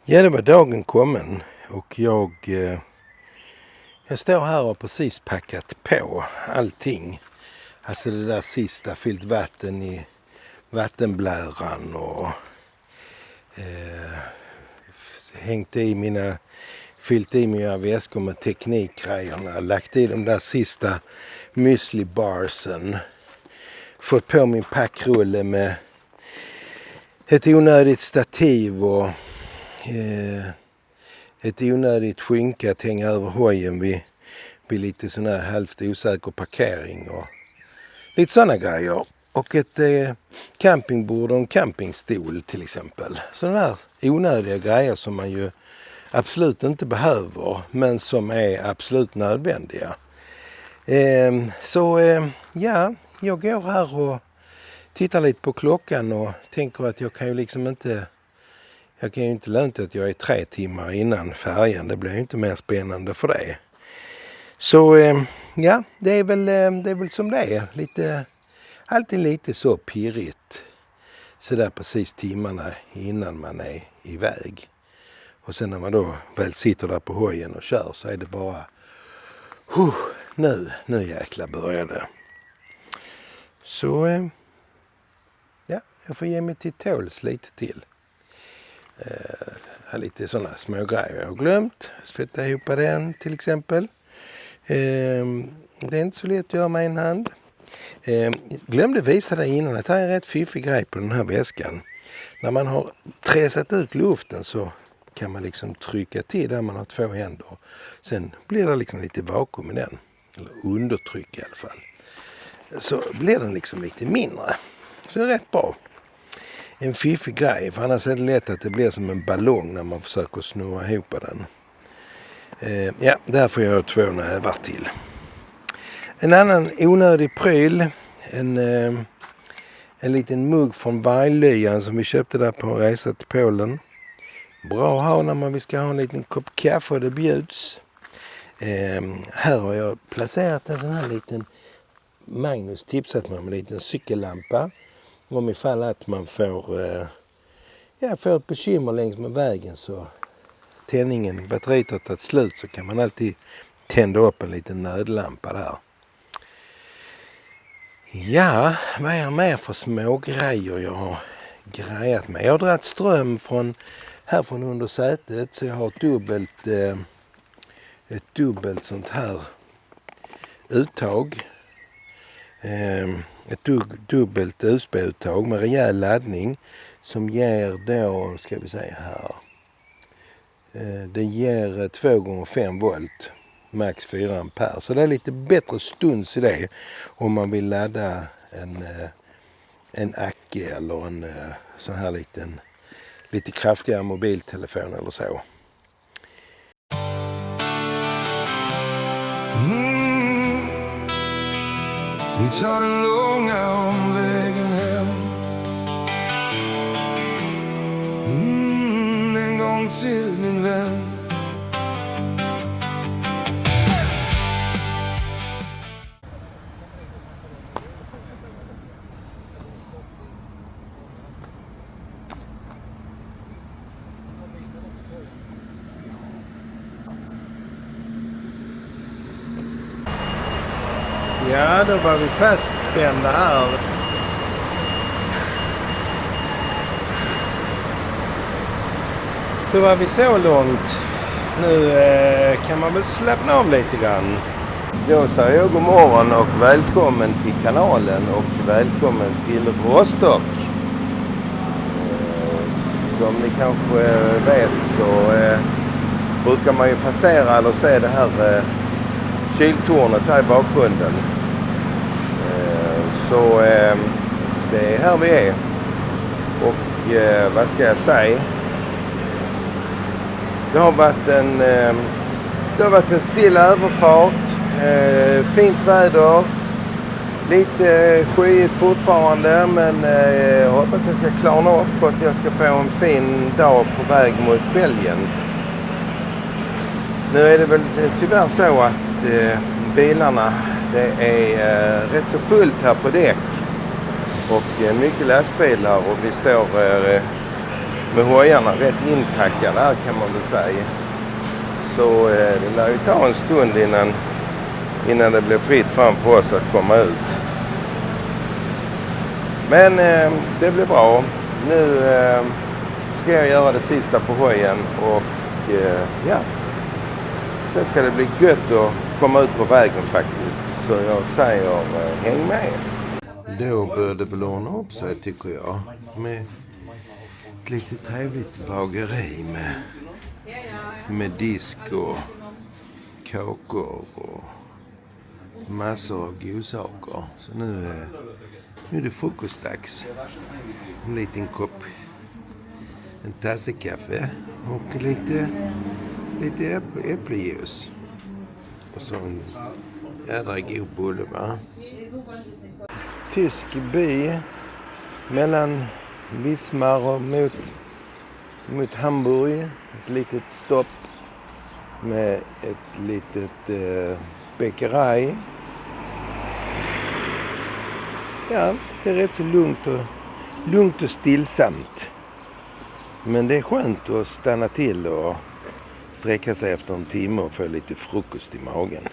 Ja, det var dagen kommen och jag står här och har precis packat på allting. Alltså det där sista, fyllt vatten i vattenbläran och fyllt i mina väskor med teknikgrejerna, lagt i de där sista müsli barsen, fått på min packrulle med ett onödigt stativ och ett onödigt skynke att hänga över hojen vid lite sån här halvt osäker parkering och lite sådana grejer. Och ett campingbord och en campingstol till exempel. Sådana här onödiga grejer som man ju absolut inte behöver men som är absolut nödvändiga. Jag går här och tittar lite på klockan och tänker att jag kan ju inte lönta att jag är 3 timmar innan färjan. Det blir ju inte mer spännande för det. Så det är väl som det är. Alltid lite så pirrigt. Så där precis timmarna innan man är iväg. Och sen när man då väl sitter där på hojen och kör så är det bara nu jäkla börjar det. Så jag får ge mig till tåls lite till. Lite sådana små grejer jag har glömt. Spetta ihop den till exempel. Det är inte så lätt att göra med en hand. Glömde visa dig innan att det är en rätt fiffig grej på den här väskan. När man har träsat ut luften så kan man liksom trycka till där man har 2 händer. Sen blir det liksom lite vakuum i den. Eller undertryck i alla fall. Så blir den liksom lite mindre. Så det är rätt bra. En fiffig grej, för annars är det lätt att det blir som en ballong när man försöker snurra ihop den. Där får jag 2 nävar till. En annan onödig pryl, en liten mugg från Vajlyan som vi köpte där på en resa till Polen. Bra att ha när vi ska ha en liten kopp kaffe och det bjuds. Här har jag placerat en sån här liten, Magnus tipsat mig om en liten cykellampa. Om ifall att man får ett bekymmer längs med vägen så batteriet har tagit slut så kan man alltid tända upp en liten nödlampa där. Ja, vad är mer för små grejer jag har grejat med? Jag har dragit ström från under sätet så jag har ett dubbelt sånt här uttag. Ett dubbelt USB-uttag med rejäl laddning som ger då, ska vi säga här, det ger 2 gånger 5 volt, max 4 ampere. Så det är lite bättre stunds i det om man vill ladda en Acke eller en sån här lite kraftigare mobiltelefon eller så. Vi tar den långa omvägen hem. En gång till min vän. Ja, då var vi fastspända här. Då var vi så långt. Nu kan man väl slappna av lite grann. Då säger jag god morgon och välkommen till kanalen och välkommen till Rostock. Som ni kanske vet så brukar man ju passera eller se det här kyltornet här i bakgrunden. Så det är här vi är. Och vad ska jag säga? Det har varit en stilla överfart. Fint väder. Lite skyigt fortfarande men jag hoppas att jag ska klarna upp och att jag ska få en fin dag på väg mot Belgien. Nu är det väl tyvärr så att bilarna, det är rätt så fullt här på däck och mycket lastbilar och vi står med hojarna rätt inpackade här kan man väl säga. Så det lär ju ta en stund innan det blir fritt fram för oss att komma ut. Men det blir bra. Nu ska jag göra det sista på hojen och ja. Sen ska det bli gött att komma ut på vägen faktiskt. Så jag säger häng med. Då började det väl ordna upp sig tycker jag. Med ett lite trevligt bageri med disk och kakor och massor av godsaker. Så nu är det frukostdags. En liten kopp, en tasse kaffe och lite äppeljuice. Och så en jädra god bulle va. Tysk by mellan Wismar och mot Hamburg. Ett litet stopp med ett litet bäckeraj. Ja, det är rätt så lugnt och stillsamt. Men det är skönt att stanna till och sträcka sig efter en timme och få lite frukost i magen.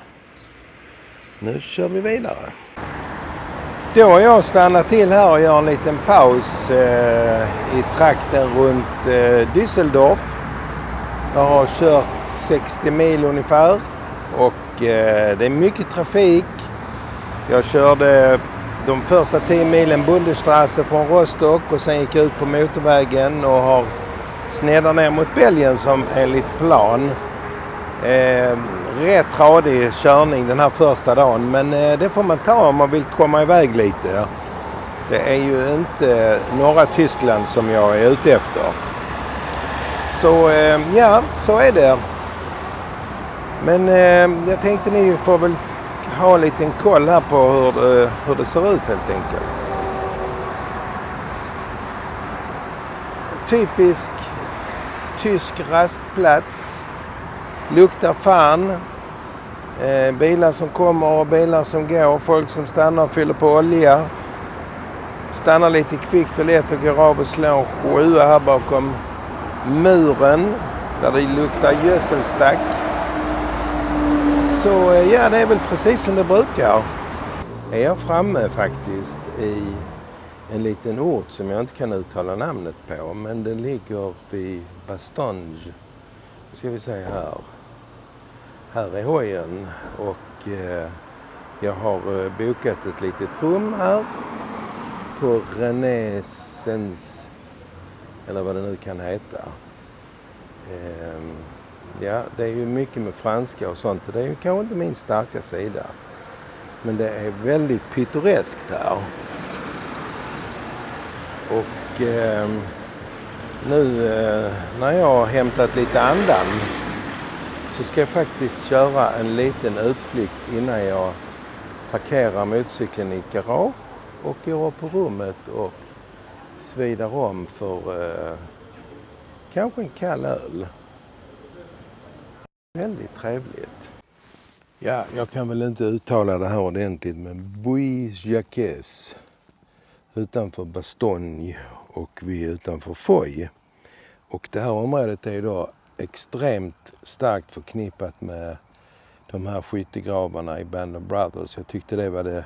Nu kör vi vidare. Då har jag stannat till här och gör en liten paus i trakten runt Düsseldorf. Jag har kört 60 mil ungefär och det är mycket trafik. Jag körde de första 10 milen Bundesstraße från Rostock och sen gick jag ut på motorvägen och har sneddat ner mot Belgien som enligt plan. Rätt tradig körning den här första dagen, men det får man ta om man vill komma iväg lite. Det är ju inte norra Tyskland som jag är ute efter. Så ja, så är det. Men jag tänkte ni får väl ha en liten koll här på hur det ser ut helt enkelt. Typisk tysk rastplats. Luktar fan. Bilar som kommer och bilar som går. Folk som stannar och fyller på olja. Stannar lite kvickt och lätt och går av och slår en sjua här bakom muren. Där det luktar gödselstack. Så ja, det är väl precis som det brukar. Är jag framme faktiskt i en liten ort som jag inte kan uttala namnet på. Men den ligger vid Bastogne. Nu ska vi se här. Här är hojen och jag har bokat ett litet rum här på Renaissance, eller vad det nu kan heta. Ja, det är ju mycket med franska och sånt och det är ju kanske inte min starka sida. Men det är väldigt pittoreskt här. Och nu när jag har hämtat lite andan så ska jag faktiskt köra en liten utflykt innan jag parkerar motorcykeln i ett garage och går upp på rummet och svidar om för kanske en kall öl. Väldigt trevligt. Ja, jag kan väl inte uttala det här ordentligt, men Bois-Jacques utanför Bastogne och vi utanför Foy. Och det här området är idag extremt starkt förknippat med de här skyttegravarna i Band of Brothers. Jag tyckte det var det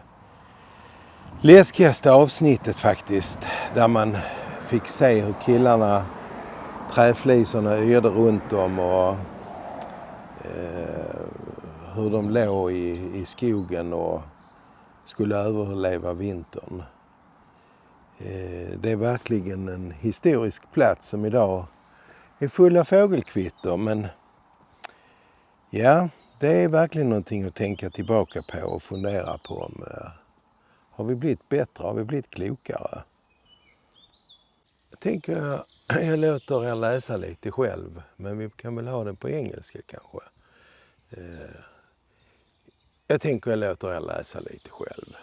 läskigaste avsnittet faktiskt. Där man fick se hur killarna, träflisorna yrde runt dem och hur de låg i skogen och skulle överleva vintern. Det är verkligen en historisk plats som idag är full av fågelkvitter, men ja, det är verkligen någonting att tänka tillbaka på och fundera på om har vi blivit bättre, har vi blivit klokare? Jag tänker jag låter er läsa lite själv, men vi kan väl ha det på engelska kanske. Jag tänker jag låter er läsa lite själv.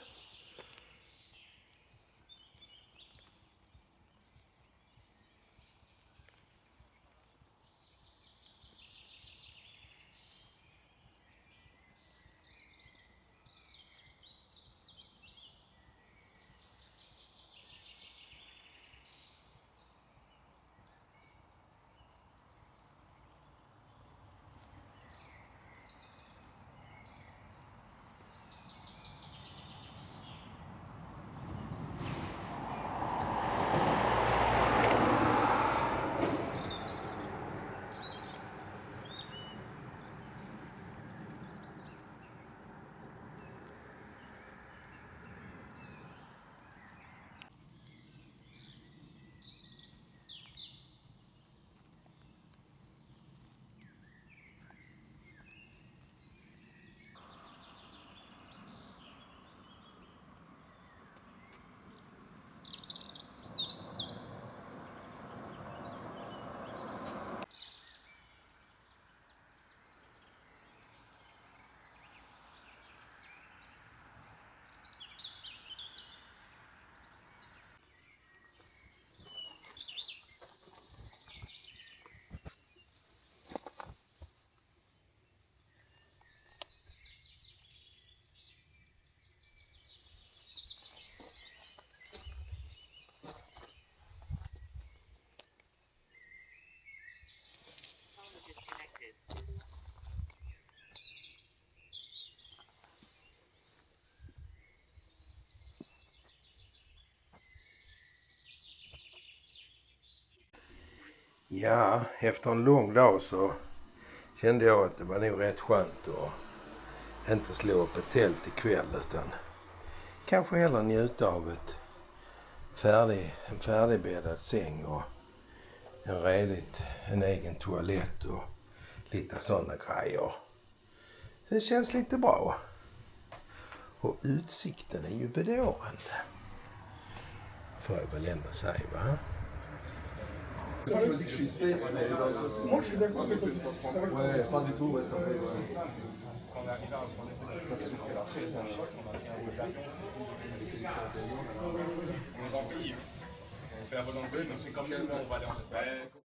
Ja, efter en lång dag så kände jag att det var nog rätt skönt att inte slå upp ett tält ikväll, utan kanske hellre njuta av en färdigbäddad säng och en egen toalett och lite sådana grejer. Så det känns lite bra. Och utsikten är ju bedårande, får jag väl ändå säga, va? Je me dis que je suis space, mais moi je suis d'accord avec toi. Ouais, pas du tout, ouais, ça fait. On arrive à prendre on est dans le pays. On fait un vol dans le bleu, donc c'est comme nous, on va aller en Espagne.